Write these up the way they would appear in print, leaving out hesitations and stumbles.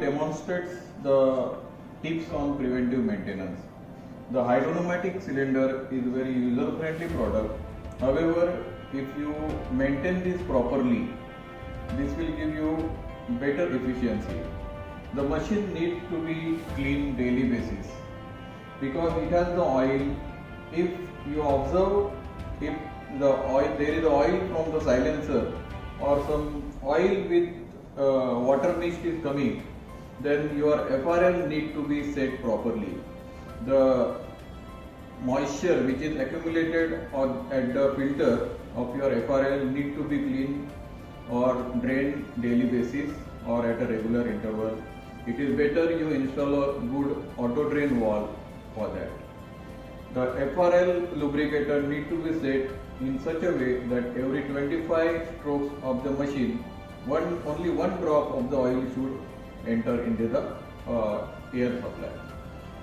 demonstrates the tips on preventive maintenance. The hydropneumatic cylinder is a very user-friendly product. However, if you maintain this properly, this will give you better efficiency. The machine needs to be cleaned daily basis because it has the oil. If you observe, if there is oil from the silencer or some oil with water mist is coming, then your FRL need to be set properly. The moisture which is accumulated at the filter of your FRL need to be cleaned or drained daily basis or at a regular interval. It is better you install a good auto drain valve for that. The FRL lubricator need to be set in such a way that every 25 strokes of the machine, only one drop of the oil should enter into the air supply.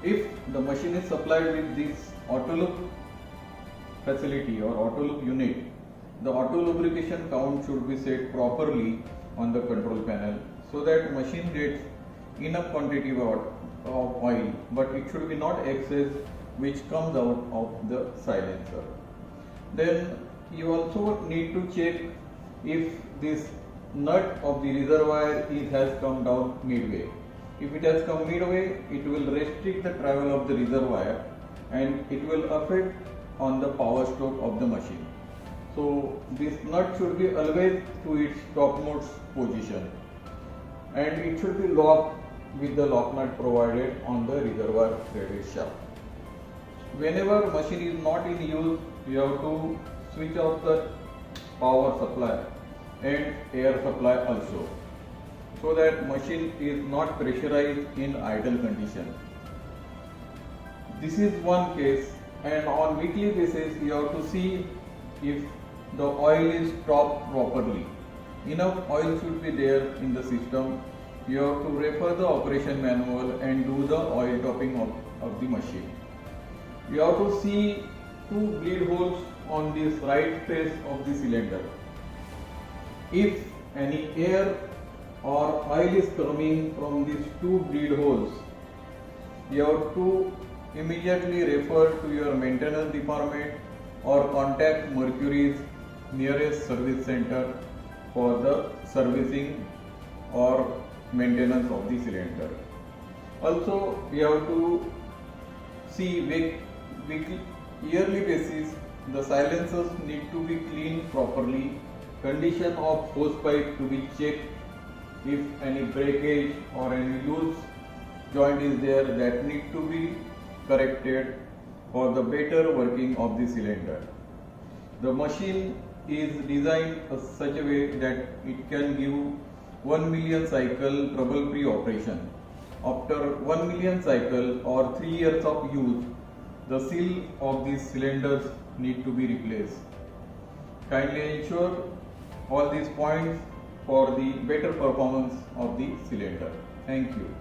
If the machine is supplied with this auto loop facility or auto loop unit, the auto lubrication count should be set properly on the control panel so that machine gets enough quantity of oil, but it should be not excess which comes out of the silencer. Then you also need to check if this nut of the reservoir has come down midway. If it has come midway, it will restrict the travel of the reservoir and it will affect on the power stroke of the machine. So this nut should be always to its topmost position and it should be locked with the lock nut provided on the reservoir threaded shaft. Whenever machine is not in use, you have to switch off the power supply and air supply also, so that machine is not pressurized in idle condition. This is one case, and on weekly basis you have to see if the oil is topped properly. Enough oil should be there in the system. You have to refer the operation manual and do the oil topping of the machine. You have to see two bleed holes on this right face of the cylinder. If any air or oil is coming from these two bleed holes, you have to immediately refer to your maintenance department or contact Mercury's nearest service center for the servicing or maintenance of the cylinder. Also, we have to see yearly basis the silencers need to be cleaned properly, condition of hose pipe to be checked. If any breakage or any loose joint is there, that need to be corrected for the better working of the cylinder. The machine is designed in such a way that it can give 1 million cycle trouble-free operation. After 1 million cycle or 3 years of use, the seal of these cylinders need to be replaced. Kindly ensure all these points for the better performance of the cylinder. Thank you.